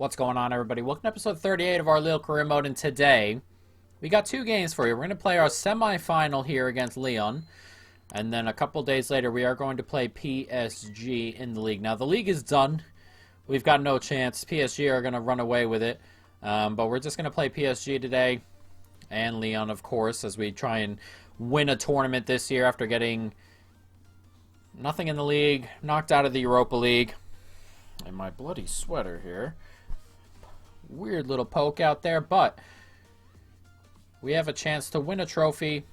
What's going on, everybody? Welcome to episode 38 of our Lille career mode, and today we got two games for you. We're going to play our semi-final here against Lyon, and then a couple days later we are going to play PSG in the league. Now, the league is done. We've got no chance. PSG are going to run away with it, but we're just going to play PSG today, and Lyon, of course, as we try and win a tournament this year after getting nothing in the league, knocked out of the Europa League. And my bloody sweater here. Weird little poke out there, but we have a chance to win a trophy,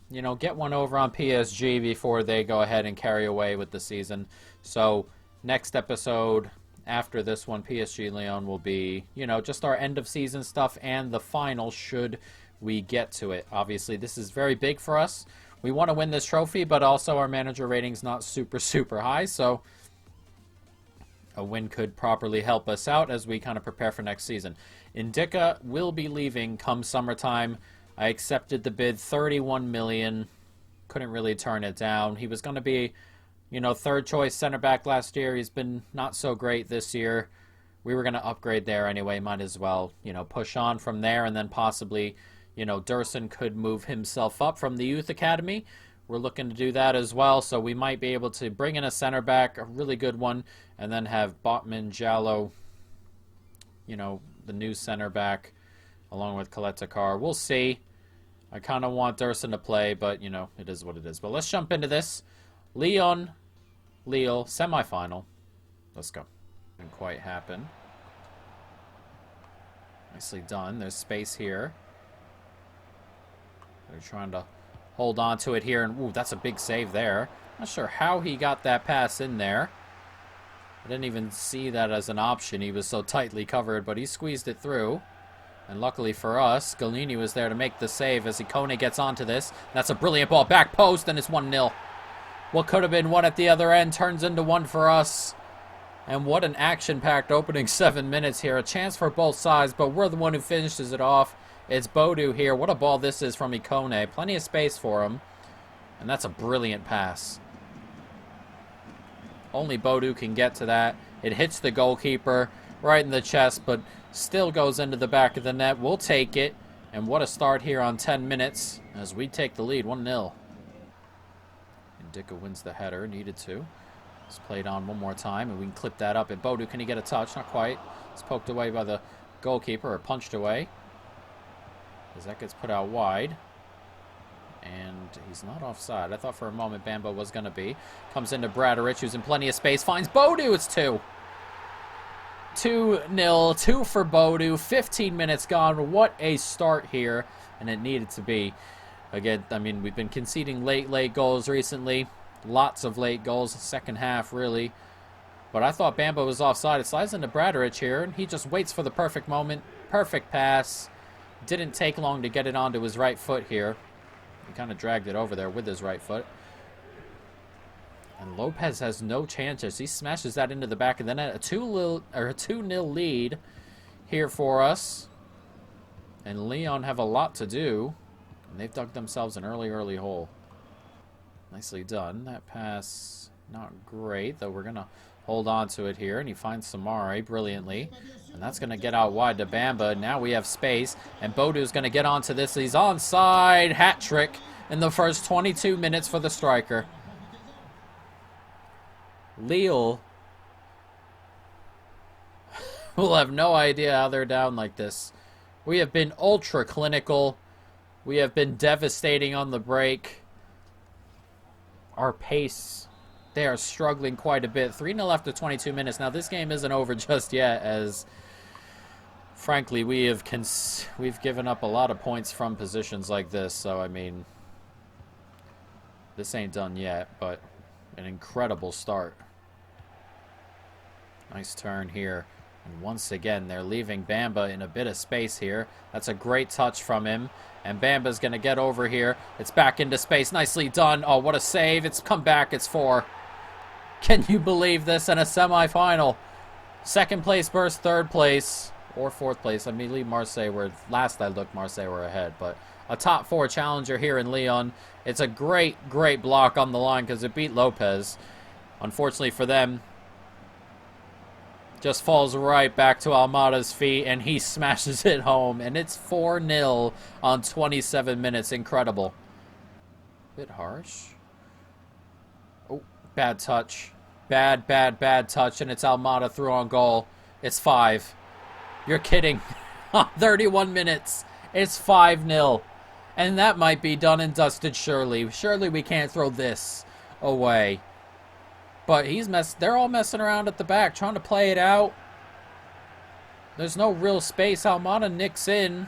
you know, get one over on PSG before they go ahead and carry away with the season. So next episode after this one, PSG Lyon, will be, you know, just our end of season stuff and the final should we get to it. Obviously, this is very big for us. We want to win this trophy, but also our manager rating's not super high, so a win could properly help us out as we kind of prepare for next season. Indica will be leaving come summertime. I accepted the bid, 31 million. Couldn't really turn it down. He was going to be, you know, third choice center back last year. He's been not so great this year. We were going to upgrade there anyway. Might as well, you know, push on from there, and then possibly, you know, Dursun could move himself up from the youth academy. We're looking to do that as well, so we might be able to bring in a center back, a really good one, and then have Botman, Jallo, you know, the new center back, along with Kaletakar. We'll see. I kind of want Dursun to play, but, you know, it is what it is. But let's jump into this. Lyon, Lille, semifinal. Let's go. Didn't quite happen. Nicely done. There's space here. They're trying to hold on to it here, and ooh, that's a big save there. Not sure how he got that pass in there. I didn't even see that as an option. He was so tightly covered, but he squeezed it through. And luckily for us, Galini was there to make the save as Ikone gets onto this. That's a brilliant ball, back post, and it's 1-0. What could have been one at the other end turns into one for us. And what an action-packed opening 7 minutes here. A chance for both sides, but we're the one who finishes it off. It's Bodu here. What a ball this is from Ikone. Plenty of space for him. And that's a brilliant pass. Only Bodu can get to that. It hits the goalkeeper right in the chest, but still goes into the back of the net. We'll take it. And what a start here on 10 minutes as we take the lead, 1-0. Indica wins the header, needed to. It's played on one more time, and we can clip that up. And Bodu, can he get a touch? Not quite. It's poked away by the goalkeeper, or punched away. As that gets put out wide. And he's not offside. I thought for a moment Bambo was going to be. Comes into Bradarich, who's in plenty of space. Finds Bodu. It's 2. 2-0. 2 for Bodu. 15 minutes gone. What a start here. And it needed to be. Again, I mean, we've been conceding late goals recently. Lots of late goals. Second half, really. But I thought Bambo was offside. It slides into Bradarich here. And he just waits for the perfect moment. Perfect pass. Didn't take long to get it onto his right foot here. He kind of dragged it over there with his right foot. And Lopez has no chances. He smashes that into the back of the net. A 2-0 lead here for us. And Lyon have a lot to do. And they've dug themselves an early hole. Nicely done. That pass, not great, though we're going to hold on to it here. And he finds Samari brilliantly. And that's going to get out wide to Bamba. Now we have space. And Bodu's going to get onto this. He's onside. Hat trick in the first 22 minutes for the striker. Lille will have no idea how they're down like this. We have been ultra clinical. We have been devastating on the break. Our pace, they are struggling quite a bit. 3-0 after 22 minutes. Now, this game isn't over just yet, as frankly, we've given up a lot of points from positions like this. So, I mean, this ain't done yet, but an incredible start. Nice turn here. And once again, they're leaving Bamba in a bit of space here. That's a great touch from him. And Bamba's going to get over here. It's back into space. Nicely done. Oh, what a save. It's come back. It's 4. Can you believe this in a semifinal? Second place versus third place. Or fourth place. I mean, Marseille were, last I looked, Marseille were ahead. But a top 4 challenger here in Lyon. It's a great block on the line because it beat Lopez. Unfortunately for them, just falls right back to Almada's feet, and he smashes it home. And it's 4-0 on 27 minutes. Incredible. Bit harsh. Oh, bad touch. Bad touch, and it's Almada through on goal. It's 5. You're kidding. 31 minutes. It's 5-0. And that might be done and dusted, surely. Surely we can't throw this away. But they're all messing around at the back, trying to play it out. There's no real space. Almada nicks in.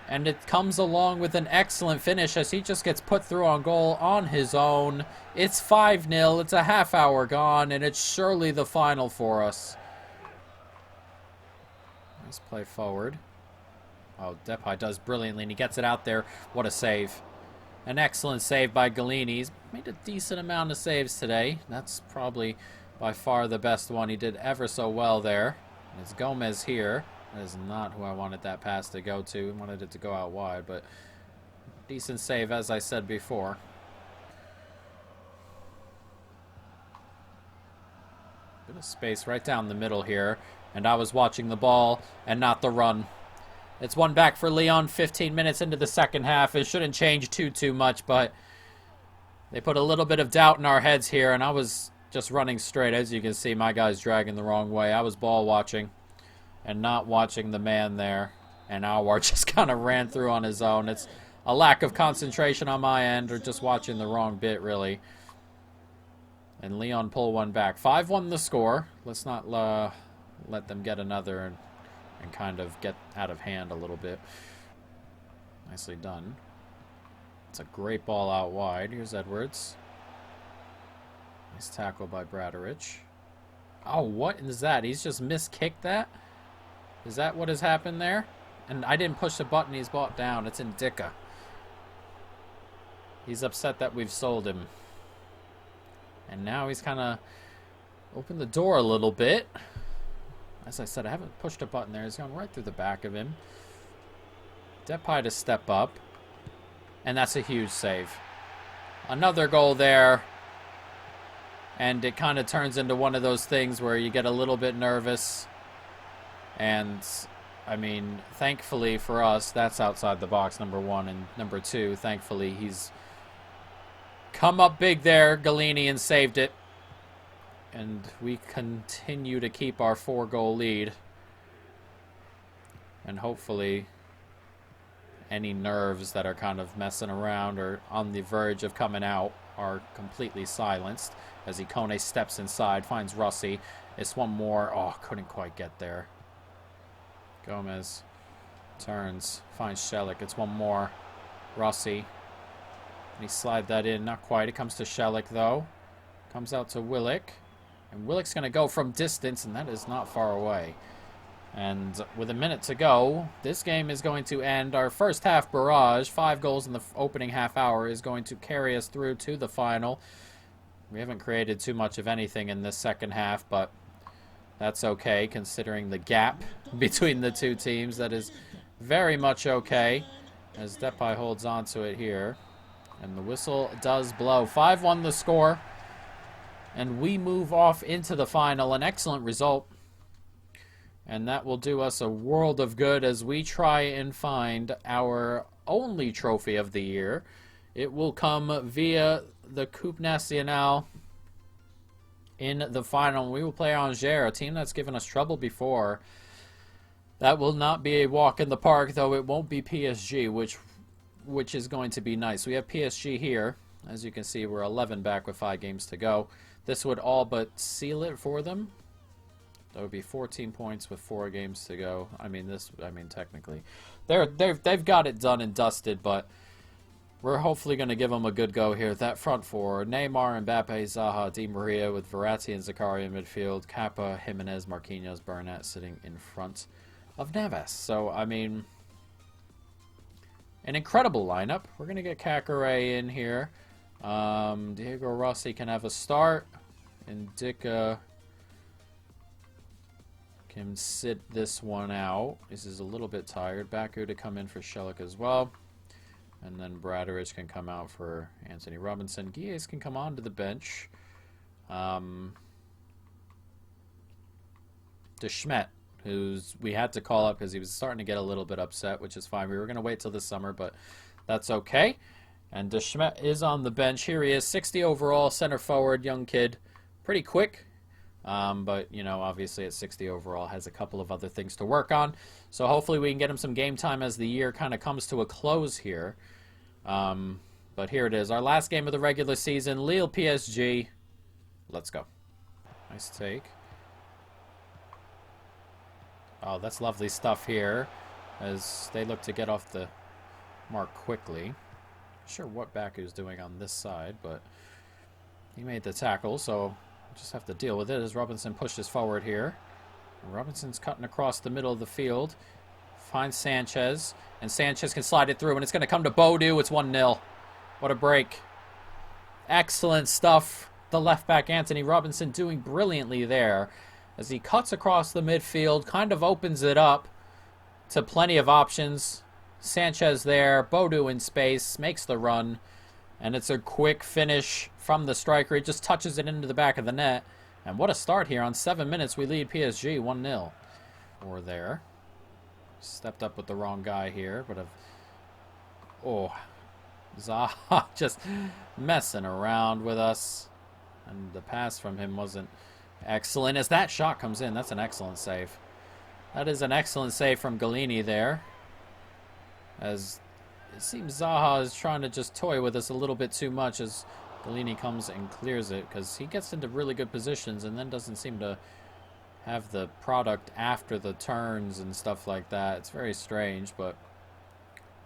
And it comes along with an excellent finish as he just gets put through on goal on his own. It's 5-0. It's a half hour gone, and it's surely the final for us. Let's play forward. Oh, Depay does brilliantly, and he gets it out there. What a save. An excellent save by Galini. He's made a decent amount of saves today. That's probably by far the best one. He did ever so well there. It's Gomez here. That is not who I wanted that pass to go to. I wanted it to go out wide, but decent save, as I said before. Bit of space right down the middle here, and I was watching the ball and not the run. It's one back for Lyon, 15 minutes into the second half. It shouldn't change too much, but they put a little bit of doubt in our heads here, and I was just running straight. As you can see, my guy's dragging the wrong way. I was ball watching and not watching the man there, and Alwar just kind of ran through on his own. It's a lack of concentration on my end, or just watching the wrong bit, really. And Lyon pull one back. 5-1 the score. Let's not let them get another and kind of get out of hand a little bit. Nicely done. It's a great ball out wide. Here's Edwards. Nice tackle by Bradarich. Oh, what is that? He's just miskicked that? Is that what has happened there? And I didn't push the button. He's brought down. It's Ndicka. He's upset that we've sold him. And now he's kind of opened the door a little bit. As I said, I haven't pushed a button there. He's gone right through the back of him. Depay to step up. And that's a huge save. Another goal there. And it kind of turns into one of those things where you get a little bit nervous. And, I mean, thankfully for us, that's outside the box, number 1. And number 2, thankfully, he's come up big there, Galini, and saved it. And we continue to keep our 4-goal lead. And hopefully any nerves that are kind of messing around or on the verge of coming out are completely silenced. As Ikone steps inside, finds Rossi. It's one more. Oh, couldn't quite get there. Gomez turns, finds Shelik. It's one more. Rossi. And he slide that in. Not quite. It comes to Shelik, though. Comes out to Willick. And Willick's going to go from distance, and that is not far away. And with a minute to go, this game is going to end. Our first half barrage, 5 goals in the opening half hour, is going to carry us through to the final. We haven't created too much of anything in this second half, but that's okay, considering the gap between the two teams. That is very much okay, as Depay holds on to it here. And the whistle does blow. 5-1 the score. And we move off into the final. An excellent result. And that will do us a world of good as we try and find our only trophy of the year. It will come via the Coupe Nationale in the final. We will play Angers, a team that's given us trouble before. That will not be a walk in the park, though it won't be PSG, which is going to be nice. We have PSG here. As you can see, we're 11 back with 5 games to go. This would all but seal it for them. That would be 14 points with 4 games to go. I mean, technically, they've got it done and dusted, but we're hopefully going to give them a good go here. That front four: Neymar, Mbappe, Zaha, Di Maria, with Verratti and Zakaria in midfield. Kappa, Jimenez, Marquinhos, Burnett sitting in front of Navas. So, I mean, an incredible lineup. We're going to get Kakare in here. Diego Rossi can have a start. And Ndicka can sit this one out. This is a little bit tired. Baku to come in for Shelik as well. And then Bradarich can come out for Anthony Robinson. Guilles can come onto the bench. De Schmet, who's we had to call up because he was starting to get a little bit upset, which is fine. We were going to wait till this summer, but that's okay. And De Schmet is on the bench. Here he is, 60 overall, center forward, young kid. Pretty quick, but, you know, obviously at 60 overall has a couple of other things to work on. So hopefully we can get him some game time as the year kind of comes to a close here. But here it is, our last game of the regular season, Lille PSG. Let's go. Nice take. Oh, that's lovely stuff here as they look to get off the mark quickly. Not sure what Baku's doing on this side, but he made the tackle, so we'll just have to deal with it as Robinson pushes forward here. Robinson's cutting across the middle of the field. Finds Sanchez, and Sanchez can slide it through, and it's going to come to Bodu. It's 1-0. What a break. Excellent stuff. The left back, Anthony Robinson, doing brilliantly there as he cuts across the midfield, kind of opens it up to plenty of options. Sanchez there, Bodu in space, makes the run, and it's a quick finish from the striker. He just touches it into the back of the net, and what a start here. On 7 minutes, we lead PSG 1-0. Or there. Stepped up with the wrong guy here, but Zaha just messing around with us. And the pass from him wasn't excellent. As that shot comes in, that's an excellent save. That is an excellent save from Galini there. As it seems Zaha is trying to just toy with us a little bit too much as Galini comes and clears it. Because he gets into really good positions and then doesn't seem to have the product after the turns and stuff like that. It's very strange, but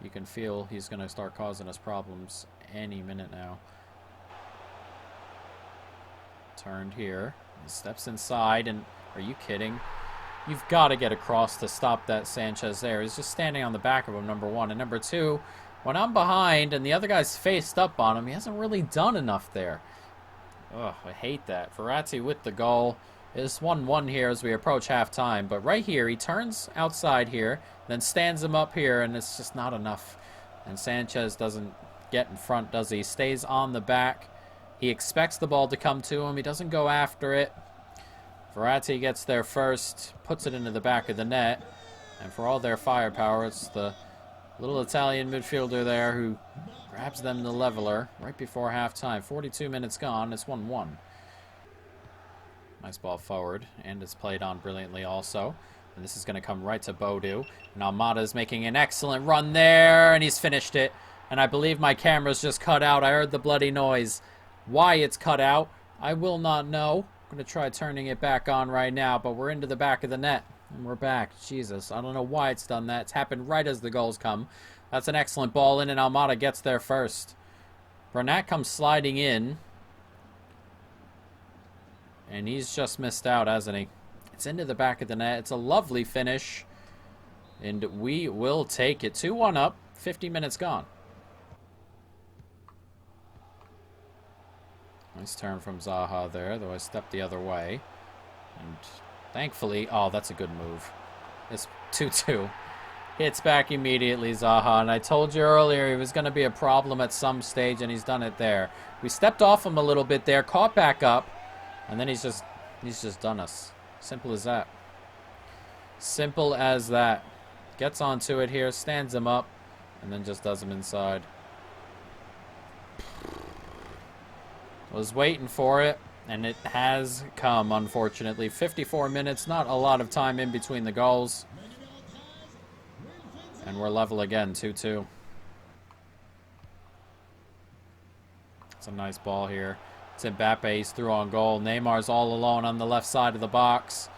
you can feel he's going to start causing us problems any minute now. Turned here. He steps inside, and are you kidding? You've got to get across to stop that Sanchez there. He's just standing on the back of him, number one. And number two, when I'm behind and the other guy's faced up on him, he hasn't really done enough there. Ugh, I hate that. Verratti with the goal. It's 1-1 here as we approach halftime. But right here, he turns outside here, then stands him up here, and it's just not enough. And Sanchez doesn't get in front, does he? He stays on the back. He expects the ball to come to him. He doesn't go after it. Verratti gets there first, puts it into the back of the net. And for all their firepower, it's the little Italian midfielder there who grabs them the leveler right before halftime. 42 minutes gone. It's 1-1. Nice ball forward, and it's played on brilliantly also. And this is going to come right to Bodu. And Almada's making an excellent run there, and he's finished it. And I believe my camera's just cut out. I heard the bloody noise. Why it's cut out, I will not know. I'm going to try turning it back on right now, but we're into the back of the net. And we're back. Jesus, I don't know why it's done that. It's happened right as the goals come. That's an excellent ball in, and Almada gets there first. Bernat comes sliding in. And he's just missed out, hasn't he? It's into the back of the net. It's a lovely finish. And we will take it. 2-1 up. 50 minutes gone. Nice turn from Zaha there, though I stepped the other way. And thankfully, oh, that's a good move. It's 2-2. Hits back immediately, Zaha. And I told you earlier he was going to be a problem at some stage, and he's done it there. We stepped off him a little bit there, caught back up, and then he's just done us. Simple as that. Simple as that. Gets onto it here, stands him up, and then just does him inside. Was waiting for it, and it has come, unfortunately. 54 minutes, not a lot of time in between the goals. And we're level again, 2-2. It's a nice ball here. It's Mbappe, he's through on goal. Neymar's all alone on the left side of the box.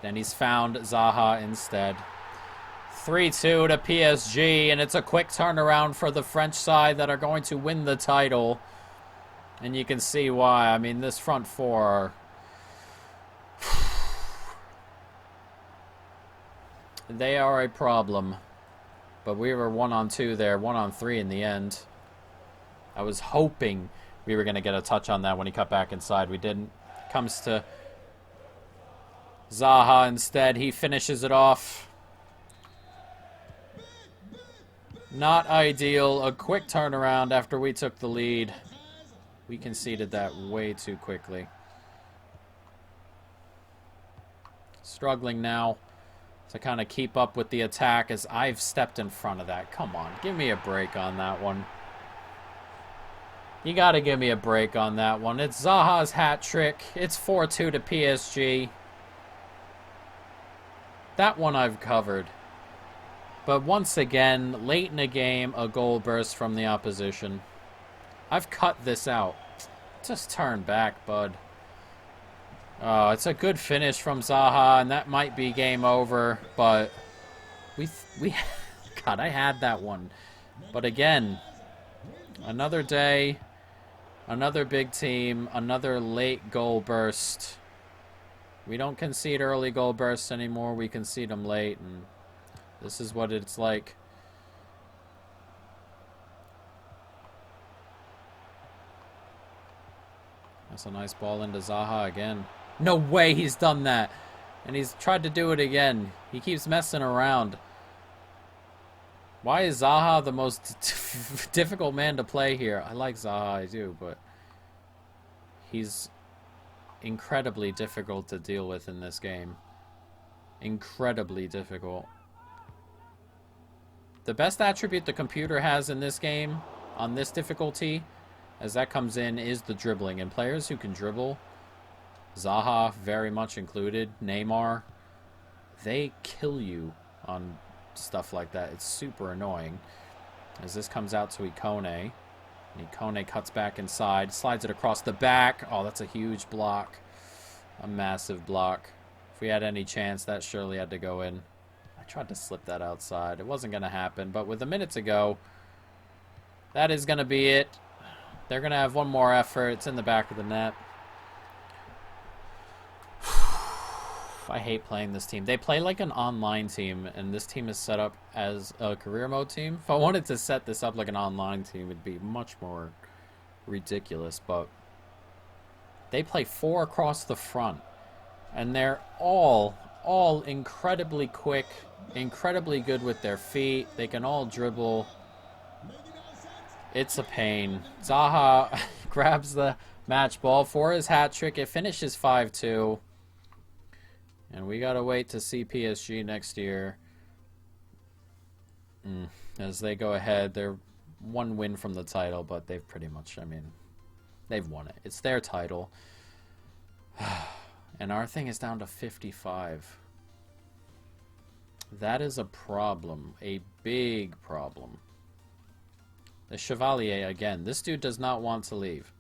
Then he's found Zaha instead. 3-2 to PSG, and it's a quick turnaround for the French side that are going to win the title. And you can see why. I mean, this front four, they are a problem. But we were 1-on-2 there, 1-on-3 in the end. I was hoping we were going to get a touch on that when he cut back inside. We didn't. Comes to Zaha instead. He finishes it off. Not ideal. A quick turnaround after we took the lead. We conceded that way too quickly. struggling now to kind of keep up with the attack as I've stepped in front of that. Come on, give me a break on that one. You got to give me a break on that one. It's Zaha's hat trick. It's 4-2 to PSG. That one I've covered. But once again, late in the game, a goal burst from the opposition. I've cut this out. Just turn back, bud. Oh, it's a good finish from Zaha, and that might be game over, but we God, I had that one. But again, another day, another big team, another late goal burst. We don't concede early goal bursts anymore. We concede them late, and this is what it's like. That's a nice ball into Zaha again. No way he's done that. And he's tried to do it again. He keeps messing around. Why is Zaha the most difficult man to play here? I like Zaha, I do, but he's incredibly difficult to deal with in this game. Incredibly difficult. The best attribute the computer has in this game, on this difficulty, as that comes in, is the dribbling. And players who can dribble, Zaha very much included, Neymar, they kill you on stuff like that. It's super annoying. As this comes out to Ikone. Ikone cuts back inside, slides it across the back. Oh, that's a huge block. A massive block. If we had any chance, that surely had to go in. I tried to slip that outside. It wasn't going to happen, but with a minute to go, that is going to be it. They're going to have one more effort. It's in the back of the net. I hate playing this team. They play like an online team, and this team is set up as a career mode team. If I wanted to set this up like an online team, it'd be much more ridiculous, but they play 4 across the front, and they're all incredibly quick, incredibly good with their feet. They can all dribble. It's a pain. Zaha grabs the match ball for his hat trick. It finishes 5-2. And we gotta wait to see PSG next year. As they go ahead, they're one win from the title, but they've pretty much, I mean, they've won it. It's their title. And our thing is down to 55. That is a problem. A big problem. The Chevalier, again. This dude does not want to leave.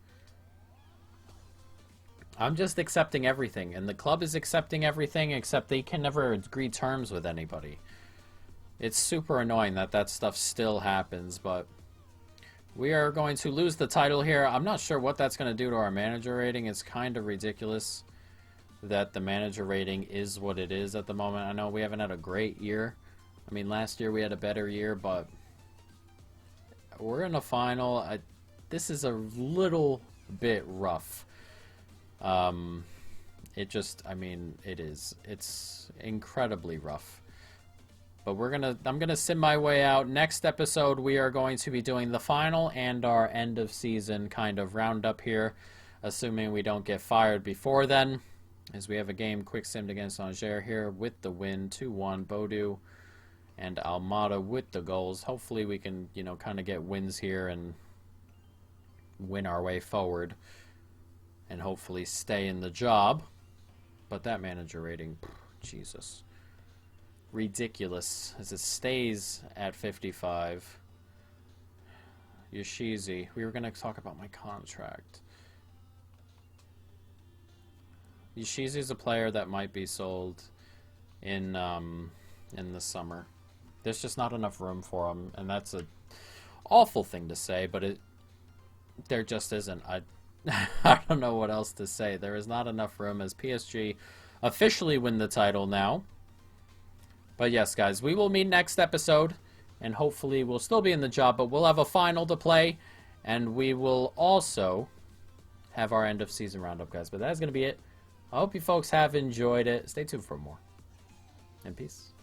I'm just accepting everything, and the club is accepting everything, except they can never agree terms with anybody. It's super annoying that that stuff still happens, but we are going to lose the title here. I'm not sure what that's going to do to our manager rating. It's kind of ridiculous that the manager rating is what it is at the moment. I know we haven't had a great year. I mean, last year we had a better year, but we're in a final. This is a little bit rough. It just, I mean, it is. It's incredibly rough. But I'm gonna sim my way out. Next episode, we are going to be doing the final and our end of season kind of roundup here, assuming we don't get fired before then, as we have a game quick simmed against Angers here with the win, 2-1, Bodu and Almada with the goals. Hopefully we can, you know, kind of get wins here and win our way forward and hopefully stay in the job. But that manager rating, Jesus. Ridiculous as it stays at 55. Yoshizi, we were going to talk about my contract. Yoshizi is a player that might be sold in the summer. There's just not enough room for him, and that's an awful thing to say, but there just isn't. I don't know what else to say. There is not enough room as PSG officially win the title now. But yes, guys, we will meet next episode, and hopefully we'll still be in the job, but we'll have a final to play, and we will also have our end of season roundup, guys. But that's going to be it. I hope you folks have enjoyed it. Stay tuned for more. And peace.